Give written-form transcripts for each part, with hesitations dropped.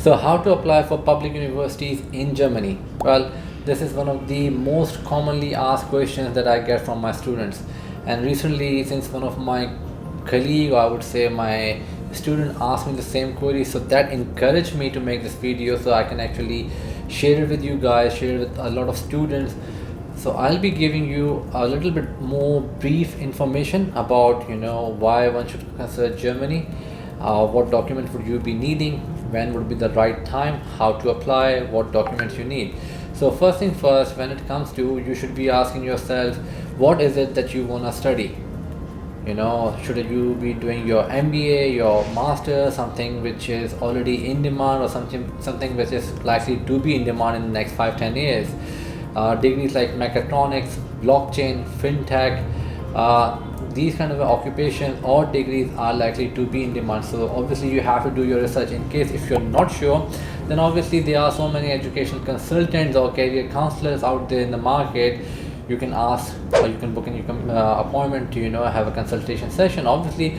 So how to apply for public universities in Germany? Well, this is one of the most commonly asked questions that I get from my students. And recently, since one of my colleague, or I would say my student, asked me the same query, so that encouraged me to make this video so I can actually share it with you guys, share it with a lot of students. So I'll be giving you a little bit more brief information about why one should consider Germany, what documents would you be needing, when would be the right time, how to apply, what documents you need. So first thing first, when it comes to, you should be asking yourself, what is it that you want to study? Should you be doing your MBA, your master, something which is already in demand, or something which is likely to be in demand in the next 5-10 years? Degrees like mechatronics, blockchain, fintech, these kind of occupations or degrees are likely to be in demand. So obviously you have to do your research. In case if you're not sure, then obviously there are so many education consultants or career counselors out there in the market. You can ask, or you can book an appointment to have a consultation session. Obviously,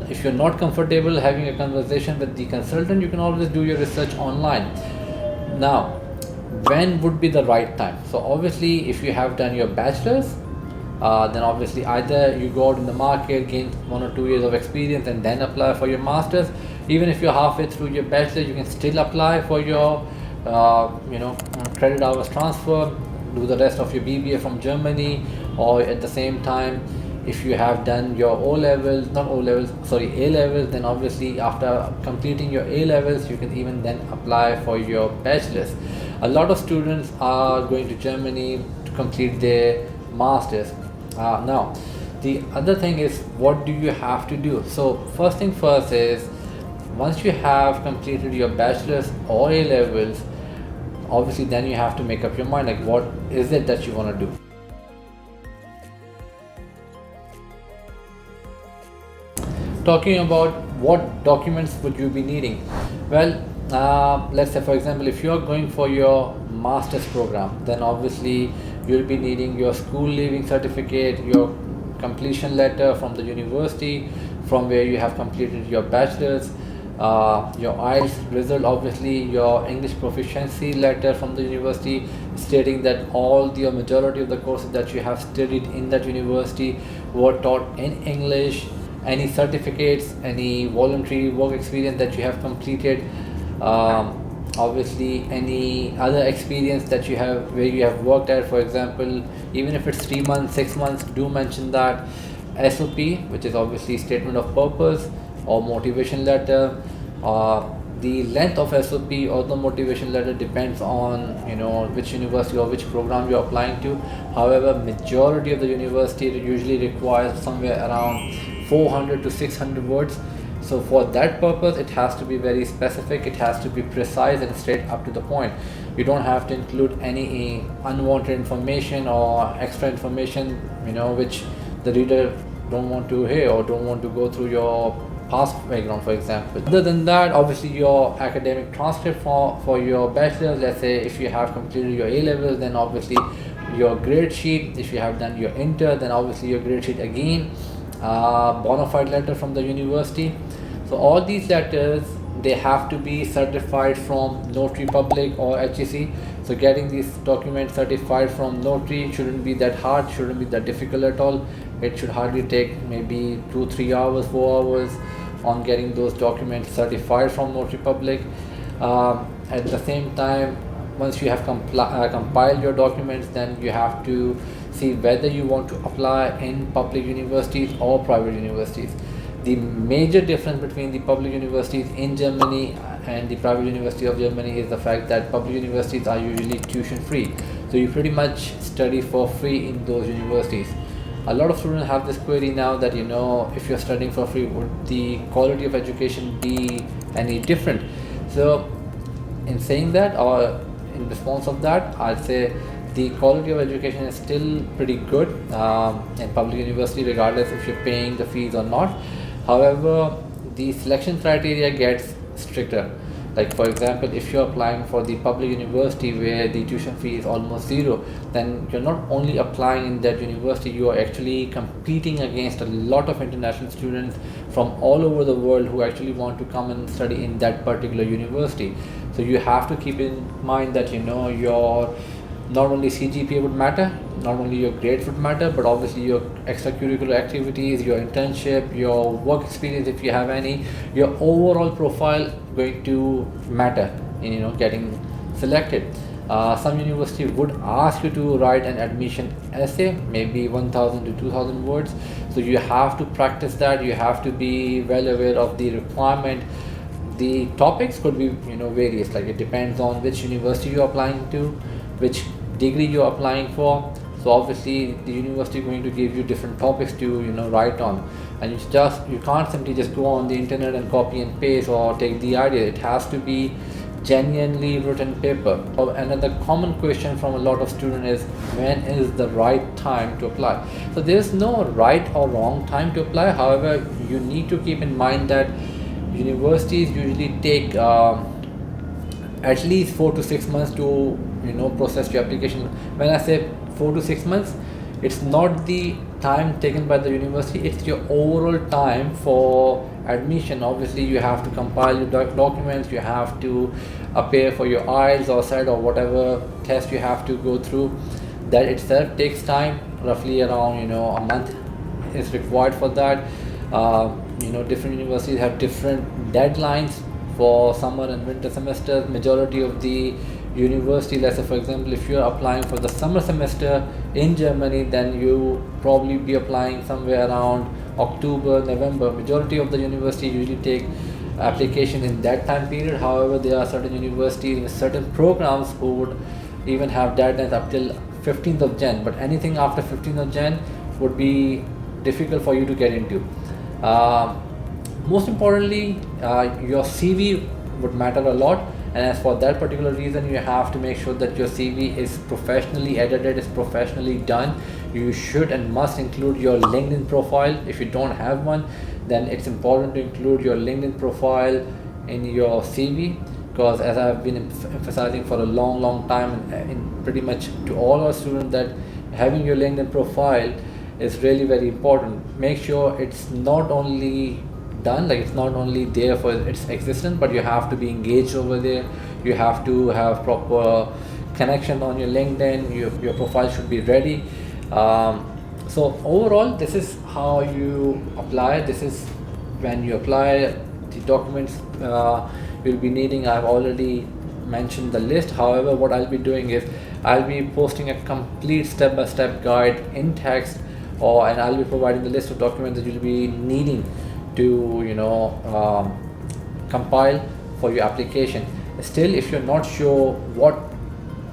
if you're not comfortable having a conversation with the consultant, you can always do your research online. Now, when would be the right time? So obviously, if you have done your bachelor's, then obviously either you go out in the market, gain 1 or 2 years of experience, and then apply for your master's. Even if you're halfway through your bachelor, you can still apply for your credit hours transfer, do the rest of your BBA from Germany, or at the same time, if you have done your A levels, then obviously after completing your A levels, you can even then apply for your bachelor's. A lot of students are going to Germany to complete their masters. Now, the other thing is, what do you have to do? So first thing first is, once you have completed your bachelor's or A levels, obviously then you have to make up your mind, like what is it that you want to do. Talking about what documents would you be needing? Well, let's say for example, if you're going for your master's program, then obviously you'll be needing your school leaving certificate, your completion letter from the university from where you have completed your bachelor's, your IELTS result, obviously your English proficiency letter from the university stating that all the majority of the courses that you have studied in that university were taught in English, any certificates, any voluntary work experience that you have completed, obviously any other experience that you have where you have worked at, for example, even if it's 3 months, 6 months, do mention that. SOP, which is obviously statement of purpose or motivation letter. The length of SOP or the motivation letter depends on which university or which program you're applying to. However, majority of the university usually requires somewhere around 400 to 600 words. So for that purpose, it has to be very specific, it has to be precise and straight up to the point. You don't have to include any unwanted information or extra information which the reader don't want to hear or don't want to go through your past background, for example. Other than that, obviously your academic transcript for your bachelor's, let's say if you have completed your A levels, then obviously your grade sheet. If you have done your inter, then obviously your grade sheet again, bona fide letter from the university. So all these letters, they have to be certified from Notary Public or HEC. So getting these documents certified from Notary shouldn't be that hard, shouldn't be that difficult at all. It should hardly take maybe 2-3 hours, 4 hours on getting those documents certified from Notary Public. At the same time, once you have compiled your documents, then you have to see whether you want to apply in public universities or private universities. The major difference between the public universities in Germany and the private university of Germany is the fact that public universities are usually tuition free. So you pretty much study for free in those universities. A lot of students have this query now that if you're studying for free, would the quality of education be any different? So in saying that, or in response of that, I'd say the quality of education is still pretty good in public university, regardless if you're paying the fees or not. However, the selection criteria gets stricter. Like for example, if you're applying for the public university where the tuition fee is almost zero, then you're not only applying in that university, you are actually competing against a lot of international students from all over the world who actually want to come and study in that particular university. So you have to keep in mind that your not only CGPA would matter, not only your grades would matter, but obviously your extracurricular activities, your internship, your work experience if you have any, your overall profile going to matter in getting selected. Some university would ask you to write an admission essay, maybe 1000 to 2000 words. So you have to practice that. You have to be well aware of the requirement. The topics could be various, like it depends on which university you're applying to, which degree you're applying for. So obviously the university is going to give you different topics to write on, and you can't simply just go on the internet and copy and paste or take the idea. It has to be genuinely written paper. Another common question from a lot of students is, when is the right time to apply? So there's no right or wrong time to apply. However, you need to keep in mind that universities usually take at least 4 to 6 months to process your application. When I say 4 to 6 months, it's not the time taken by the university, it's your overall time for admission. Obviously you have to compile your documents, you have to appear for your IELTS or SAT or whatever test you have to go through. That itself takes time. Roughly around a month is required for that. Different universities have different deadlines for summer and winter semesters. Majority of the university, let's say for example, if you're applying for the summer semester in Germany, then you probably be applying somewhere around October, November. Majority of the university usually take application in that time period. However, there are certain universities with certain programs who would even have deadlines up till 15th of Jan, but anything after 15th of Jan would be difficult for you to get into. Most importantly, your CV would matter a lot, and as for that particular reason, you have to make sure that your CV is professionally edited, is professionally done. You should and must include your LinkedIn profile. If you don't have one, then it's important to include your LinkedIn profile in your CV, because as I've been emphasizing for a long time, and in pretty much to all our students, that having your LinkedIn profile is really very important. Make sure it's not only done, like it's not only there for its existence, but you have to be engaged over there. You have to have proper connection on your LinkedIn. Your profile should be ready. So overall, this is how you apply. This is when you apply. The documents you'll be needing, I've already mentioned the list. However, what I'll be doing is I'll be posting a complete step-by-step guide in text, and I'll be providing the list of documents that you'll be needing to compile for your application. Still, if you're not sure what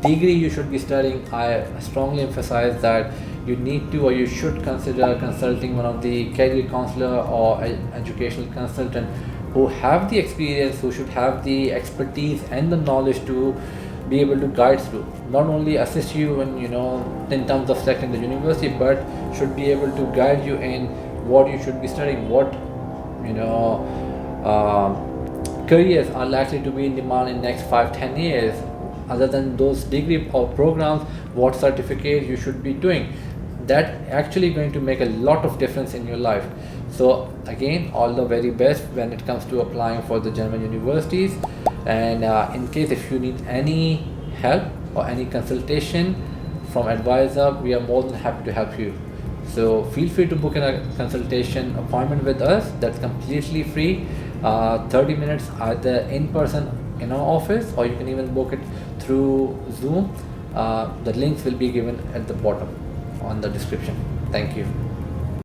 degree you should be studying, I strongly emphasize that you need to, or you should consider consulting one of the career counselor or educational consultant who have the experience, who should have the expertise and the knowledge to be able to guide through, not only assist you in terms of selecting the university, but should be able to guide you in what you should be studying, what careers are likely to be in demand in next 5-10 years. Other than those degree or programs, what certificate you should be doing. That actually going to make a lot of difference in your life. So again, all the very best when it comes to applying for the German universities. And in case if you need any help or any consultation from Edvise Hub, we are more than happy to help you. So feel free to book a consultation appointment with us. That's completely free. 30 minutes either in person in our office, or you can even book it through Zoom. The links will be given at the bottom on the description. Thank you.